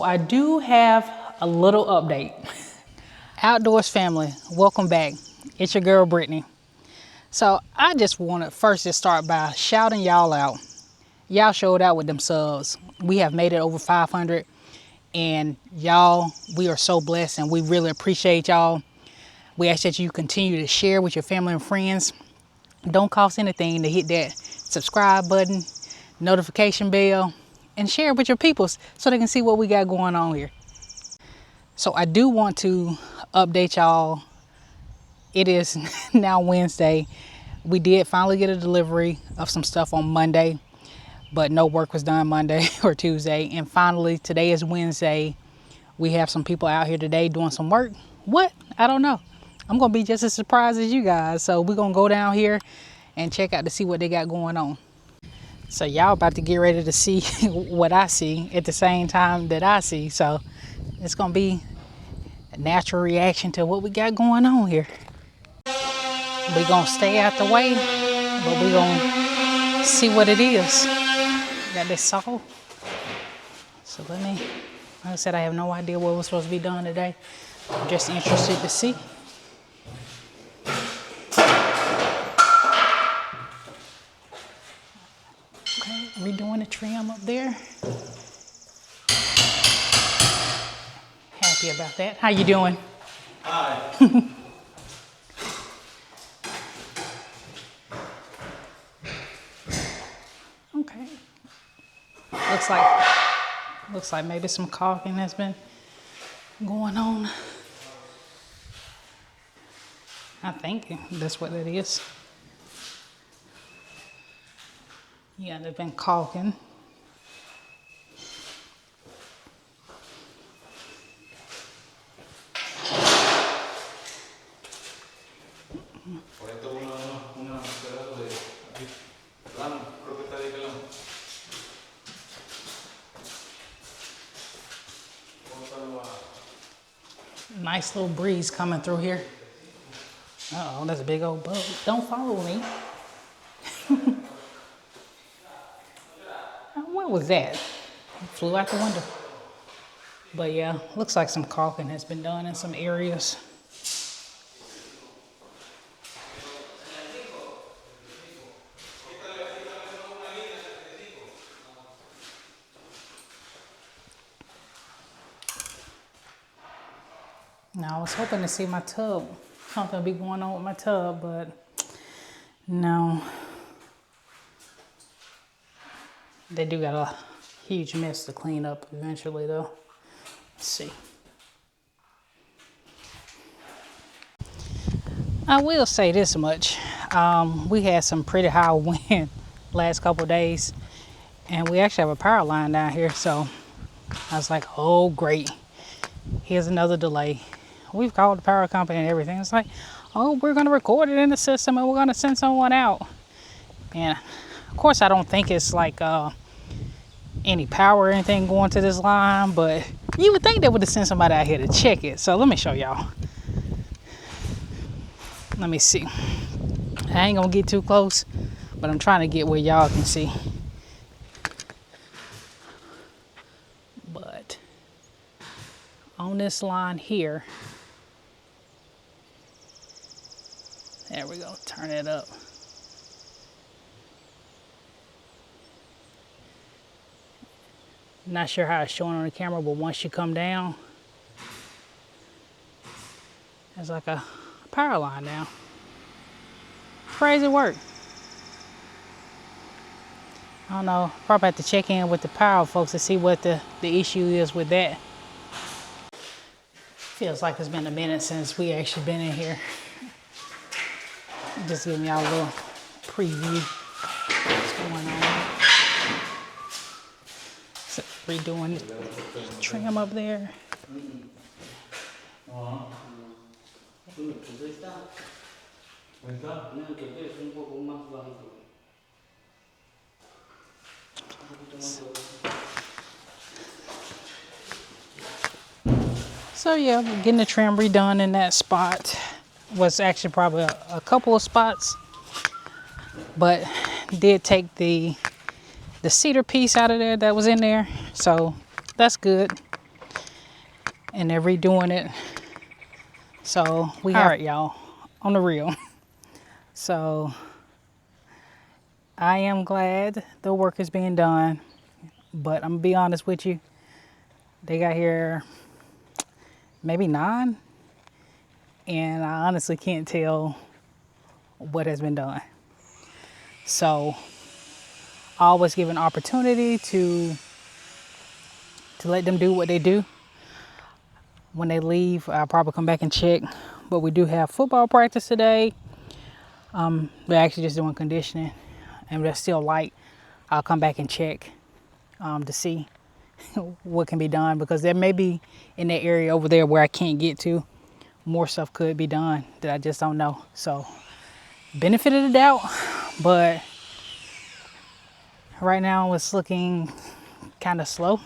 I do have a little update. Outdoors family, welcome back. It's your girl Brittany. So I just want to first just start by shouting y'all out. Y'all showed out with them subs. We have made it over 500, and y'all, we are so blessed and we really appreciate y'all. We ask that you continue to share with your family and friends. Don't cost anything to hit that subscribe button, notification bell, and share it with your peoples so they can see what we got going on here. So I do want to update y'all. It is now Wednesday. We did finally get a delivery of some stuff on Monday, but no work was done Monday or Tuesday. And finally, today is Wednesday. We have some people out here today doing some work. What? I don't know. I'm going to be just as surprised as you guys. So we're going to go down here and check out to see what they got going on. So y'all about to get ready to see what I see at the same time that I see. So it's going to be a natural reaction to what we got going on here. We're going to stay out the way, but we're going to see what it is. Got this saw. So like I said, I have no idea what was supposed to be done today. I'm just interested to see. Okay, redoing the trim up there. Happy about that. How you doing? Hi. Okay. Looks like maybe some caulking has been going on. I think that's what that is. Yeah, they've been caulking. Nice little breeze coming through here. Uh-oh, that's a big old bug. Don't follow me. What was that? It flew out the window. But yeah, looks like some caulking has been done in some areas. Now, I was hoping to see my tub, something be going on with my tub, but no. They do got a huge mess to clean up eventually though. Let's see. I will say this much. We had some pretty high wind last couple of days, and we actually have a power line down here, so I was like, oh great, here's another delay. We've called the power company and everything. It's like, oh, we're going to record it in the system and we're going to send someone out. And of course, I don't think it's like any power or anything going to this line, but you would think they would have sent somebody out here to check it. So let me show y'all. Let me see. I ain't going to get too close, but I'm trying to get where y'all can see. But on this line here, there we go, turn it up. Not sure how it's showing on the camera, but once you come down, there's like a power line now. Crazy work. I don't know, probably have to check in with the power folks to see what the issue is with that. Feels like it's been a minute since we actually been in here. Just giving y'all a little preview of what's going on. So redoing the trim up there. So yeah, getting the trim redone in that spot. Was actually probably a couple of spots, but did take the cedar piece out of there that was in there, so that's good. and they're redoing it. So we have, all right, y'all, on the real. So I am glad the work is being done, but I'm gonna be honest with you. They got here maybe 9, and I honestly can't tell what has been done. So I always give an opportunity to let them do what they do. When they leave, I'll probably come back and check. But we do have football practice today. They're actually just doing conditioning, and they're still light. I'll come back and check to see what can be done, because there may be in that area over there where I can't get to. More stuff could be done that I just don't know. So benefit of the doubt, but right now it's looking kind of slow,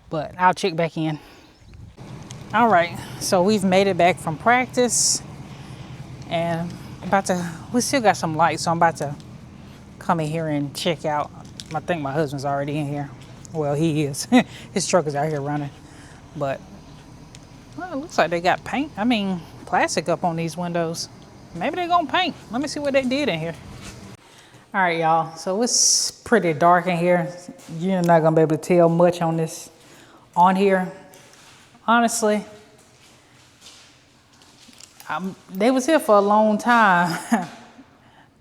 but I'll check back in. All right, so we've made it back from practice, and we still got some light, so I'm about to come in here and check out. I think my husband's already in here. Well, he is. His truck is out here running, but well, it looks like they got paint. Plastic up on these windows. Maybe they're gonna paint. Let me see what they did in here. All right, y'all, so it's pretty dark in here. You're not gonna be able to tell much on here. Honestly, they was here for a long time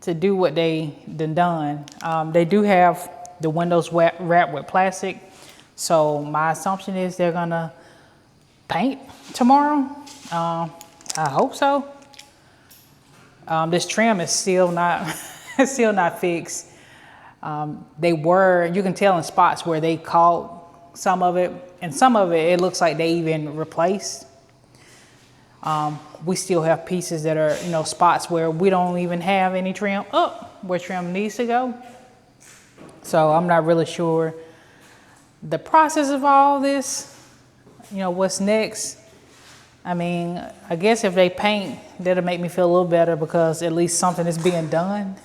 to do what they done. They do have the windows wrapped with plastic, so my assumption is they're gonna paint tomorrow. I hope so. This trim is still not still not fixed. You can tell in spots where they caught some of it, and some of it looks like they even replaced. We still have pieces that are, spots where we don't even have any trim up where trim needs to go. So I'm not really sure the process of all this, what's next. I guess if they paint, that'll make me feel a little better, because at least something is being done.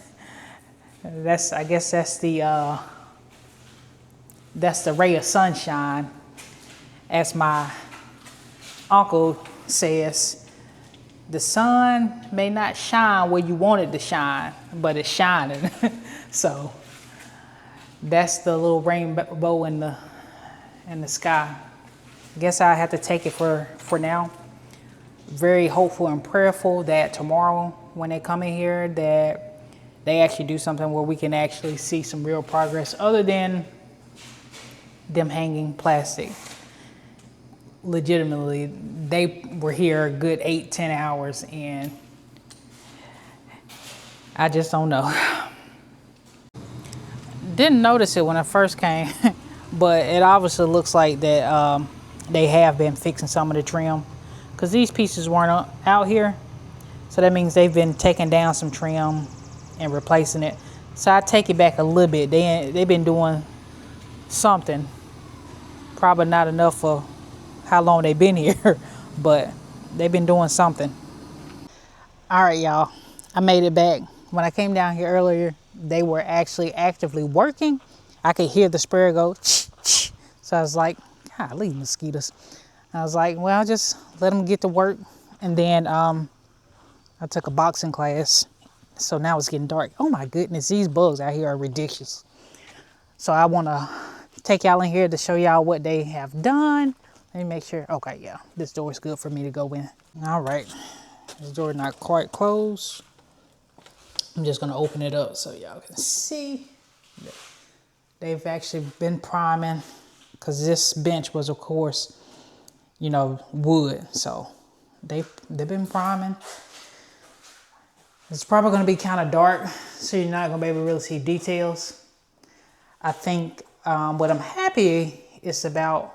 I guess that's the ray of sunshine, as my uncle says. The sun may not shine where you want it to shine, but it's shining. So that's the little rainbow in the sky. I guess I have to take it for now. Very hopeful and prayerful that tomorrow when they come in here, that they actually do something where we can actually see some real progress, other than them hanging plastic. Legitimately, they were here a good 8-10 hours, and I just don't know. Didn't notice it when I first came, but it obviously looks like that they have been fixing some of the trim, because these pieces weren't out here. So that means they've been taking down some trim and replacing it. So I take it back a little bit. They've been doing something. Probably not enough for how long they've been here, but they've been doing something. All right, y'all, I made it back. When I came down here earlier, they were actually actively working. I could hear the sprayer go, ch, ch. So I was like, golly, mosquitoes. I was like, well, I'll just let them get to work. And then I took a boxing class, so now it's getting dark. Oh my goodness, these bugs out here are ridiculous. So I want to take y'all in here to show y'all what they have done. Let me make sure. Okay, yeah, this door is good for me to go in. All right, this door is not quite closed. I'm just gonna open it up so y'all can see. They've actually been priming, because this bench was, of course, wood. So they've been priming. It's probably gonna be kind of dark, so you're not gonna be able to really see details. I think what I'm happy about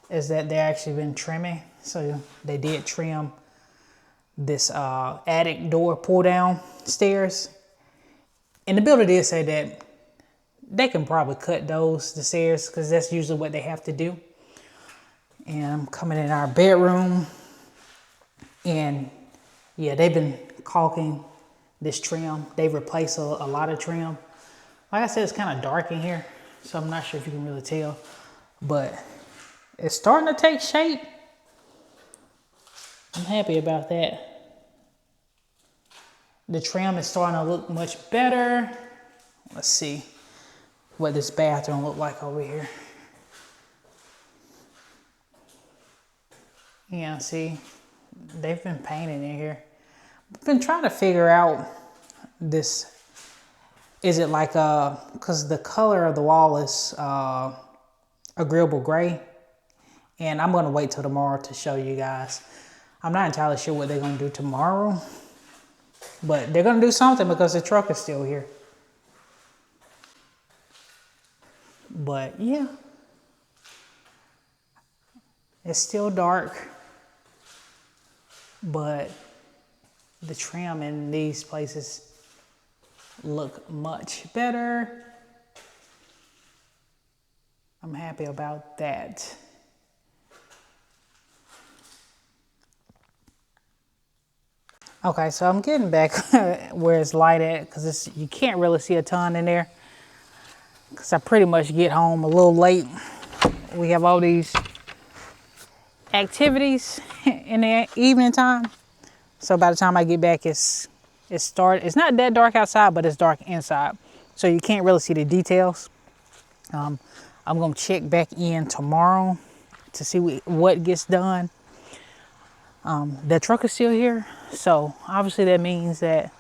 is that they've actually been trimming. So they did trim this attic door pull down stairs. And the builder did say that they can probably cut the stairs, because that's usually what they have to do. And I'm coming in our bedroom, and yeah, they've been caulking this trim. They've replaced a lot of trim. Like I said, it's kind of dark in here, so I'm not sure if you can really tell, but It's starting to take shape. I'm happy about that. The trim is starting to look much better. Let's see what this bathroom look like over here. Yeah, see, they've been painted in here. I've been trying to figure out this. Is it like because the color of the wall is agreeable gray, and I'm gonna wait till tomorrow to show you guys. I'm not entirely sure what they're gonna do tomorrow, but they're gonna do something because the truck is still here. But yeah, it's still dark, but the trim in these places look much better. I'm happy about that. Okay, so I'm getting back where it's light at because you can't really see a ton in there because I pretty much get home a little late. We have all these activities in the evening time. So by the time I get back, it's not that dark outside, but it's dark inside. So you can't really see the details. I'm gonna check back in tomorrow to see what gets done. The truck is still here, so obviously that means that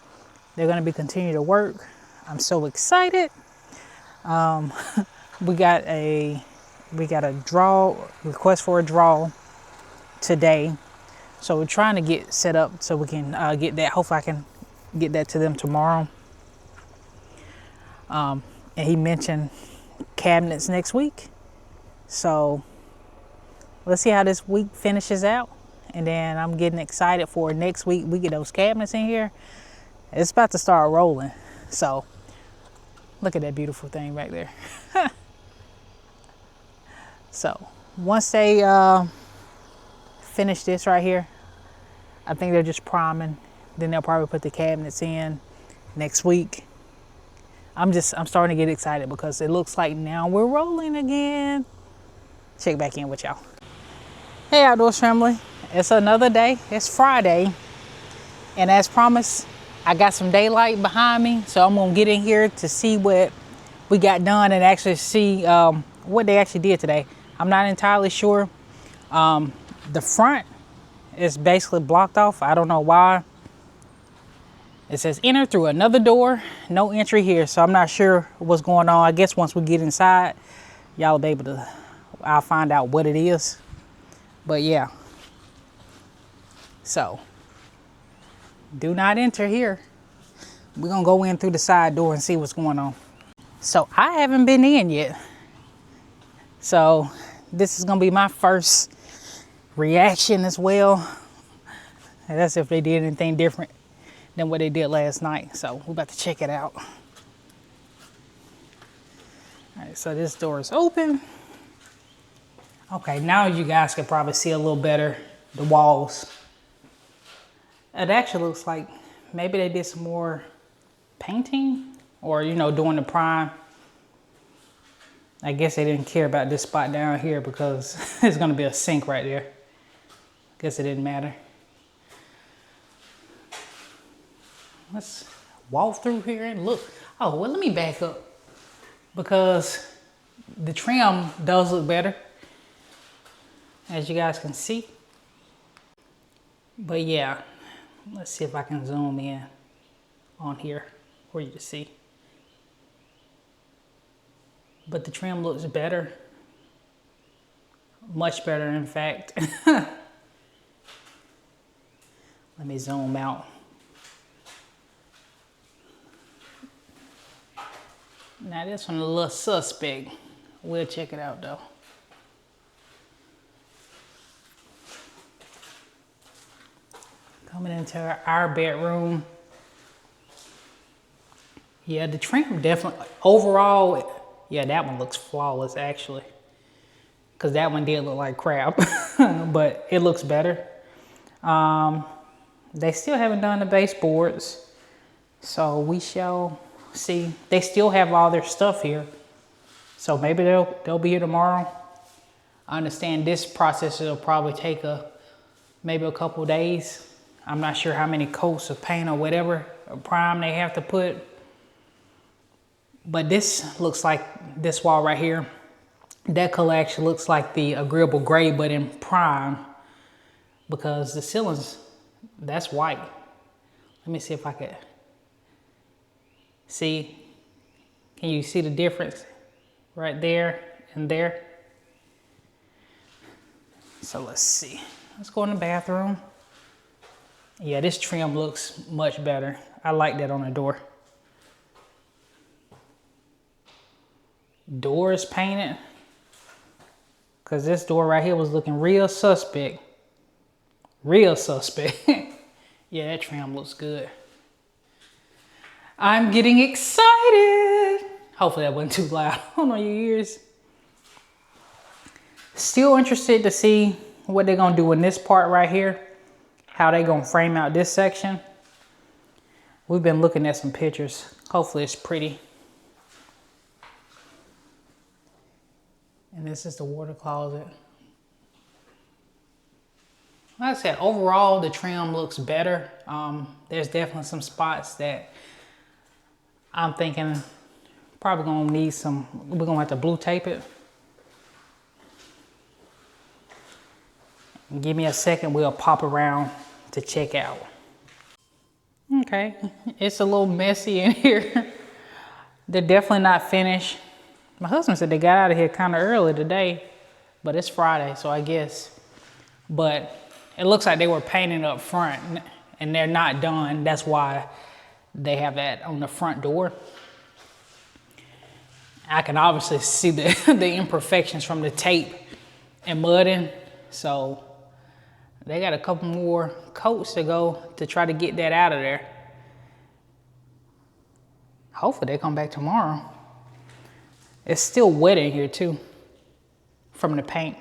they're gonna be continuing to work. I'm so excited. We got a request for a draw today, so we're trying to get set up so we can get that. Hopefully I can get that to them tomorrow. And he mentioned cabinets next week, so let's see how this week finishes out. And then I'm getting excited for next week. We get those cabinets in here. It's about to start rolling. So look at that beautiful thing right there. So once they finish this right here, I think they're just priming. Then they'll probably put the cabinets in next week. I'm starting to get excited because it looks like now we're rolling again. Check back in with y'all. Hey Outdoors family, it's another day. It's Friday, and as promised, I got some daylight behind me, so I'm gonna get in here to see what we got done and actually see what they actually did today. I'm not entirely sure. The front is basically blocked off. I don't know why. It says enter through another door, no entry here, so I'm not sure what's going on. I guess once we get inside, y'all will be able to, I'll find out what it is. But yeah, so do not enter here. We're gonna go in through the side door and see what's going on. So I haven't been in yet. So this is gonna be my first reaction as well. And that's if they did anything different than what they did last night. So we're about to check it out. All right, so this door is open. Okay, now you guys can probably see a little better the walls. It actually looks like maybe they did some more painting or, you know, doing the prime. I guess they didn't care about this spot down here because there's gonna be a sink right there. Guess it didn't matter. Let's walk through here and look. Oh, well, let me back up because the trim does look better, as you guys can see. But yeah, let's see if I can zoom in on here for you to see. But the trim looks better. Much better, in fact. Let me zoom out. Now this one a little suspect. We'll check it out though. Coming into our bedroom. Yeah, the trim definitely, overall, yeah, that one looks flawless actually. Because that one did look like crap, but it looks better. They still haven't done the baseboards, so we shall see. They still have all their stuff here, so maybe they'll be here tomorrow. I understand this process will probably take maybe a couple of days. I'm not sure how many coats of paint or whatever, or prime they have to put. But this looks like this wall right here. That color actually looks like the agreeable gray, but in prime, because the ceilings, that's white. Let me see if I could see. Can you see the difference right there and there? So let's see. Let's go in the bathroom. Yeah, this trim looks much better. I like that on the door. Door is painted, because this door right here was looking real suspect. Real suspect. Yeah, that trim looks good. I'm getting excited. Hopefully that wasn't too loud on your ears. Still interested to see what they're gonna do in this part right here. How they gonna frame out this section. We've been looking at some pictures. Hopefully it's pretty. And this is the water closet. Like I said, overall the trim looks better. There's definitely some spots that I'm thinking probably gonna need some, we're gonna have to blue tape it. Give me a second, we'll pop around to check out. Okay, it's a little messy in here. They're definitely not finished. My husband said they got out of here kind of early today, but it's Friday, so I guess. But it looks like they were painting up front and they're not done. That's why they have that on the front door. I can obviously see the imperfections from the tape and mudding. So they got a couple more coats to go to try to get that out of there. Hopefully they come back tomorrow. It's still wet in here too, from the paint.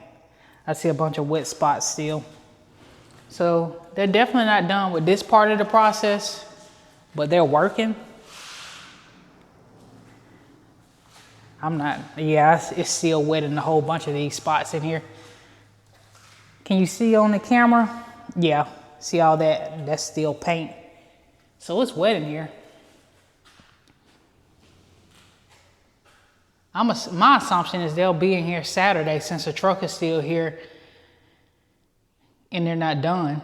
I see a bunch of wet spots still. So they're definitely not done with this part of the process, but they're working. I'm not, yeah, it's still wet in a whole bunch of these spots in here. Can you see on the camera? Yeah, see all that? That's still paint. So it's wet in here. My assumption is they'll be in here Saturday since the truck is still here and they're not done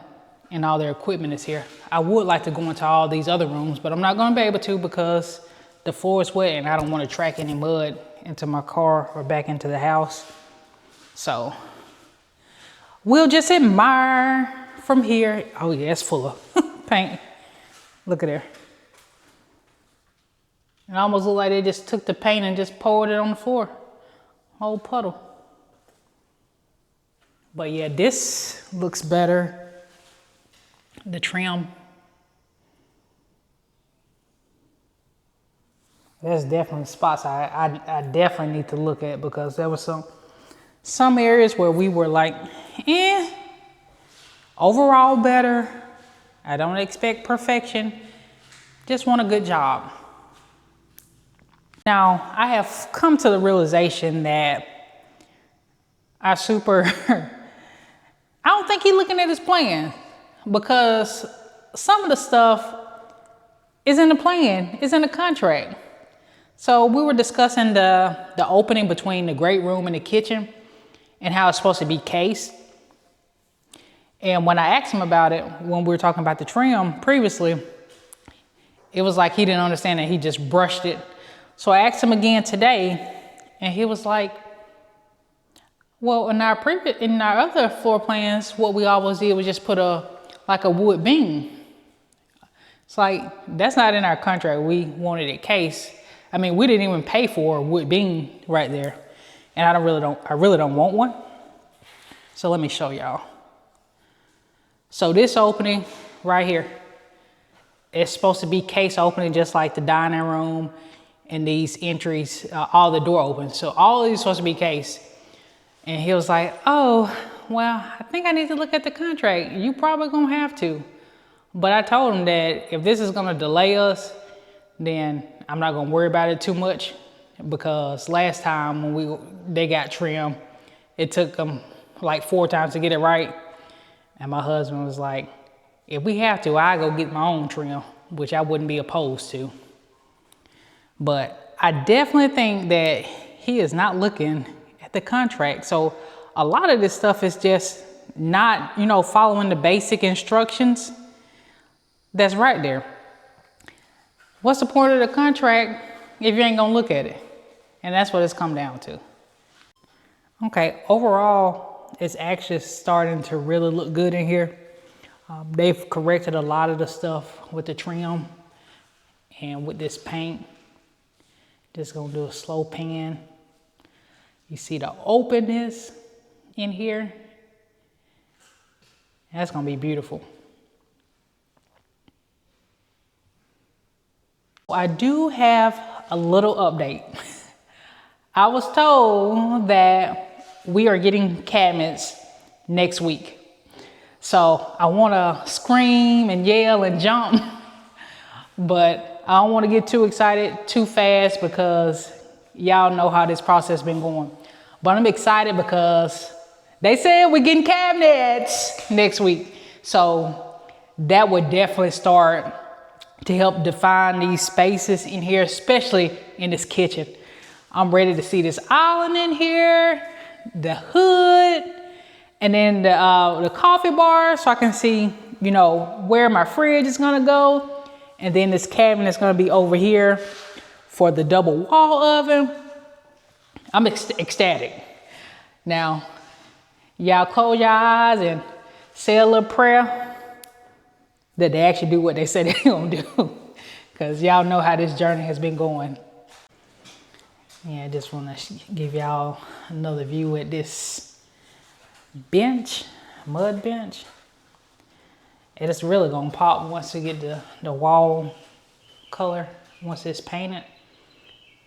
and all their equipment is here. I would like to go into all these other rooms, but I'm not gonna be able to because the floor is wet and I don't want to track any mud into my car or back into the house. So we'll just admire from here. Oh yeah, it's full of paint. Look at there. It almost looked like they just took the paint and just poured it on the floor. Whole puddle. But yeah, this looks better. The trim. There's definitely spots I definitely need to look at, because there was some areas where we were like, overall better. I don't expect perfection. Just want a good job. Now, I have come to the realization that I don't think he's looking at his plan, because some of the stuff is in the plan, is in the contract. So we were discussing the opening between the great room and the kitchen and how it's supposed to be cased. And when I asked him about it, when we were talking about the trim previously, it was like he didn't understand that he just brushed it. So I asked him again today, and he was like, well, in our other floor plans, what we always did was just put a wood beam. It's like, that's not in our contract. We wanted it cased. I mean, we didn't even pay for a wood beam right there. And I really don't want one. So let me show y'all. So this opening right here, it's supposed to be case opening just like the dining room and these entries, all the door opens. So all of these supposed to be case. And he was like, oh, well, I think I need to look at the contract. You probably gonna have to. But I told him that if this is gonna delay us, then I'm not gonna worry about it too much, because last time when they got trim, It took them like 4 times to get it right. And my husband was like, if we have to, I go get my own trim, which I wouldn't be opposed to. But I definitely think that he is not looking at the contract. So a lot of this stuff is just not, you know, following the basic instructions that's right there. What's the point of the contract if you ain't gonna look at it? And that's what it's come down to. Okay, overall, it's actually starting to really look good in here. They've corrected a lot of the stuff with the trim and with this paint. Just gonna do a slow pan. You see the openness in here. That's gonna be beautiful. I do have a little update. I was told that we are getting cabinets next week. So I wanna scream and yell and jump, but I don't wanna get too excited too fast because y'all know how this process been going. But I'm excited because they said we're getting cabinets next week. So that would definitely start to help define these spaces in here, especially in this kitchen. I'm ready to see this island in here, the hood, and then the coffee bar, so I can see, you know, where my fridge is gonna go. And then this cabinet is gonna be over here for the double wall oven. I'm ecstatic. Now, y'all close your eyes and say a little prayer that they actually do what they say they're gonna do. Because y'all know how this journey has been going. Yeah, I just wanna give y'all another view at this bench, mud bench. And it's really gonna pop once we get the wall color, once it's painted.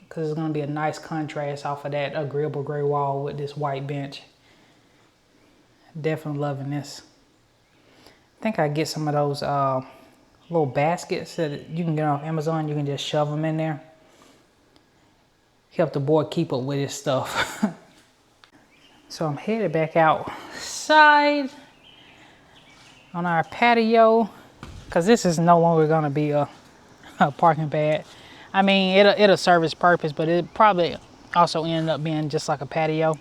Because it's gonna be a nice contrast off of that agreeable gray wall with this white bench. Definitely loving this. I think I get some of those little baskets that you can get off Amazon. You can just shove them in there. Help the boy keep up with his stuff. So I'm headed back outside on our patio because this is no longer gonna be a parking pad. I mean, it'll serve its purpose, but it probably also ended up being just like a patio.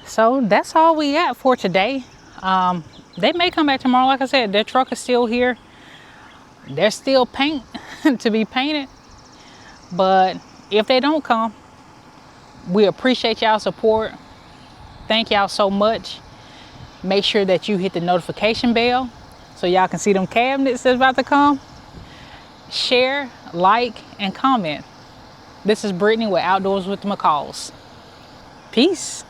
So that's all we got for today. They may come back tomorrow. Like I said, their truck is still here. There's still paint to be painted. But if they don't come, we appreciate y'all support. Thank y'all so much. Make sure that you hit the notification bell so y'all can see them cabinets that's about to come. Share, like, and comment. This is Brittany with Outdoors with the McCalls. Peace.